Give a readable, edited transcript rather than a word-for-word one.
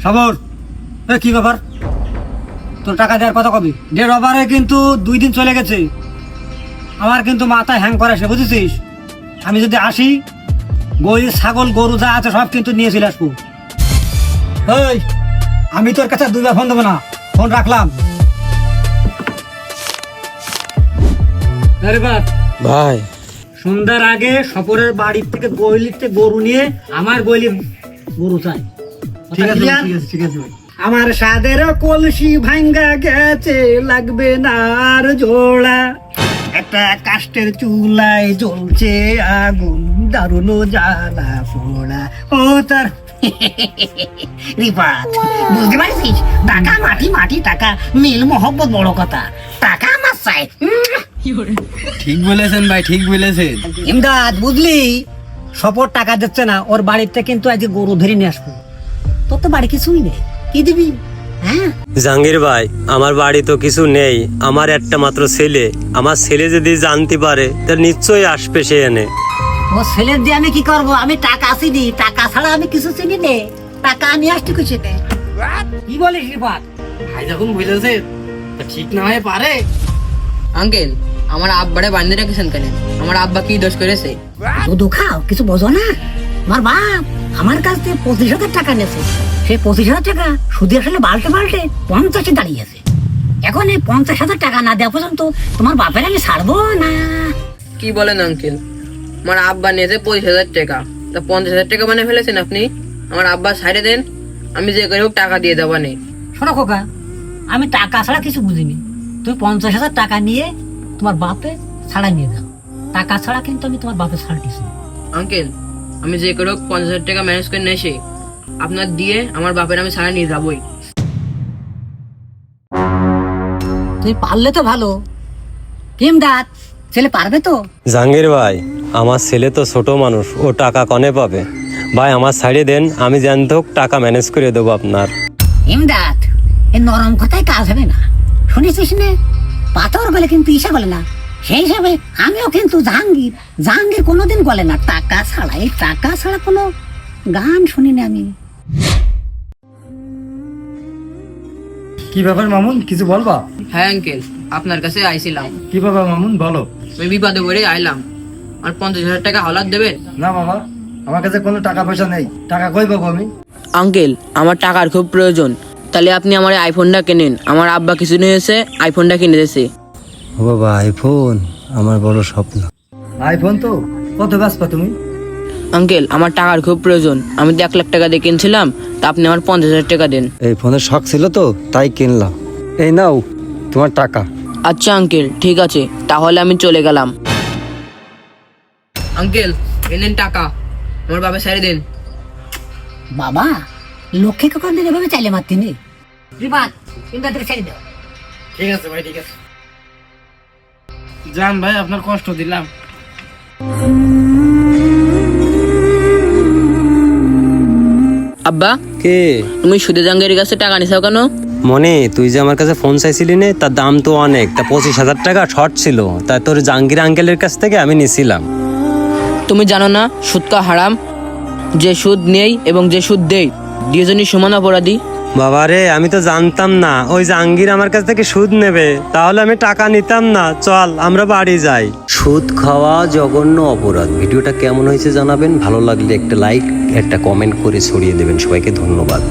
সবর, কি ব্যাপার? তোর টাকা দেওয়ার কথা কবি? ডেট ওভারে কিন্তু 2 দিন চলে গেছে। আমার কিন্তু মাথায় হ্যাং করে আসে, বুঝেছিস? আমি যদি আসি, ছাগল গরু যা আছে সব কিন্তু নিয়ে চলে আসবো। এই, আমি তোর কাছে 2বার ফোন দেবো না, ফোন রাখলাম। ভাই সন্ধ্যার আগে সপরের বাড়ির থেকে গইলিতে গরু নিয়ে আমার গইলি গরু চাই। ঠিক আছে ঠিক আছে ভাই। আমার সাদের কলসি ভাঙ্গা গেছে, লাগবে না আর জোড়া। একটা কাষ্ঠের চুলায় জ্বলছে আগুন, দারুণ জ্বালা পোড়া। ও তার রিপাত, বুঝতে পারছিস? টাকা মাটি মাটি টাকা, মিল মোহব্বত বড় কথা। টাকা আমার চাই। ঠিক বলেছেন ভাই, ঠিক বলেছেন। ইমদাদ, বুঝলি? সপর টাকা দিচ্ছে না, ওর বাড়িতে কিন্তু আজ গরু ধরে নিয়ে আসবো। তোর তো বাড়ি কিছুই নেই, কি দিবি? হ্যাঁ, জাহাঙ্গীর ভাই, আমার বাড়ি তো কিছু নেই, আমার একটা মাত্র ছেলে। আমার ছেলে যদি জানতে পারে তাহলে নিশ্চয়ই আসবে সে এনে। ও ছেলের দিয়ে আমি কি করবো? আমি টাকা চিনি, টাকা ছাড়া আমি কিছু চিনি নে। টাকা আমি আসতে খুশি নে। কি বলিস রিপাত? ভাই যখন বলেছে ঠিক না হয়ে পারে। আঙ্কেল, আমার আব্বারে বান্ধে রেখেছেন কেন? আমার আব্বা কি দোষ করেছে? দুধু খাও, কিছু বোঝো না? আমার বাপ আমার কাছ থেকে 25,000 টাকা নিয়েছে। সেই 25,000 টাকা সুদে আসলে বাল্টে বাল্টে 50-এ দাঁড়িয়েছে। এখন এই 50,000 টাকা না দেওয়া পর্যন্ত তোমার বাপের আমি ছাড়বো না। কি বলেন আঙ্কেল? আমার আব্বা নিয়েছে 25,000 টাকা, তা 50,000 টাকা মানে ফেলেছেন আপনি? আমার আব্বা ছাড়ে দেন, আমি যে করে হোক টাকা দিয়ে দেবো নেই। শোনো খোকা, আমি টাকা ছাড়া কিছু বুঝিনি। তুই 50,000 টাকা নিয়ে তোমার বাপে ছাড়া নিয়ে যাও। টাকা ছাড়া কিন্তু আমি তোমার বাপে ছাড় দিছি। আঙ্কেল, আমি যে করে হোক 50,000 টাকা ম্যানেজ করে নিয়ে এসে আপনার দিয়ে আমার বাপের আমি ছাড়া নিয়ে যাবোই। তুই পারলে তো ভালো। ইমদাদ, ছেলে পারবে তো? জাহাঙ্গীর ভাই, আমার ছেলে তো ছোট মানুষ, ও টাকা কনে পাবে? ভাই আমার ছাড়িয়ে দেন, আমি জানতে হোক টাকা ম্যানেজ করে দেবো আপনার। ইমদাদ, এই নরম কথায় কাজ হবে না, শুনেছিস না? পাথর বলে কিন্তু ঈশা বলে না। সেই হিসাবে আমিও কিন্তু জাহাঙ্গীর কোনোদিন বলে না টাকা ছাড়া। এই টাকা ছাড়া কোনো গান শুনিনি আমি। কি ব্যাপার মামুন, কিছু বলবা? হ্যাঁ আঙ্কেল, আপনার কাছে আইছিলাম। কি ব্যাপার মামুন, বলো। আমি বিপদে পড়ে আইলাম, আর 50,000 টাকা হাওলাত দেবেন? না বাবা, আমার কাছে কোনো টাকা পয়সা নেই। টাকা কই পাবো আমি? আঙ্কেল, আমার টাকার খুব প্রয়োজন, তাহলে আপনি আমার আইফোনটা কিনেন। আমার আব্বা কিছু নিয়েছে, আইফোনটা কিনে দিয়েছে। ও বাবা, আইফোন আমার বড় স্বপ্ন। আইফোন তো কত ব্যস্ত তুমি? আঙ্কেল, আমার টাকার খুব প্রয়োজন, আমি তো 1,00,000 টাকা দিয়ে কিনছিলাম, তা আপনি আমার 50,000 টাকা দেন। এই ফোনের শখ ছিল তো তাই কিনলাম। এই নাও তোমার টাকা। আচ্ছা আঙ্কেল, ঠিক আছে, তাহলে আমি চলে গেলাম। আঙ্কেল, এনেন টাকা, আমার বাবা ছেড়ে দেন। বাবা, লক্ষ্মী কখন দিন এভাবে চাইলে মারতি নি? রিপাত, ইমদাদকে ছেড়ে দাও। ঠিক আছে ভাই, ঠিক আছে। জান ভাই, আপনার কষ্ট দিলাম। আব্বা, কে? তুমি সুদে জাঙ্গের কাছে টাকা নিছাও কেন? মনে, তুই যে আমার কাছে ফোন চাইছিলি নে, তার দাম তো অনেক, তা 25,000 টাকা শর্ট ছিল, তাই তোর জাহাঙ্গীর আঙ্কেলের কাছ থেকে আমি নিছিলাম। তুমি জানো না সুদকা হারাম? যে সুদ নেই এবং যে সুদ দেয় দুজনই সমান অপরাধী। বাবারে, আমি তো জানতাম না ওই জাহাঙ্গীর আমার কাছ থেকে সুদ নেবে, তাহলে আমি টাকা নিতাম না। চল আমরা বাড়ি যাই। সুদ খাওয়া জঘন্য অপরাধ। ভিডিওটা কেমন হয়েছে জানাবেন, ভালো লাগলে একটা লাইক একটা কমেন্ট করে ছড়িয়ে দেবেন। সবাইকে ধন্যবাদ।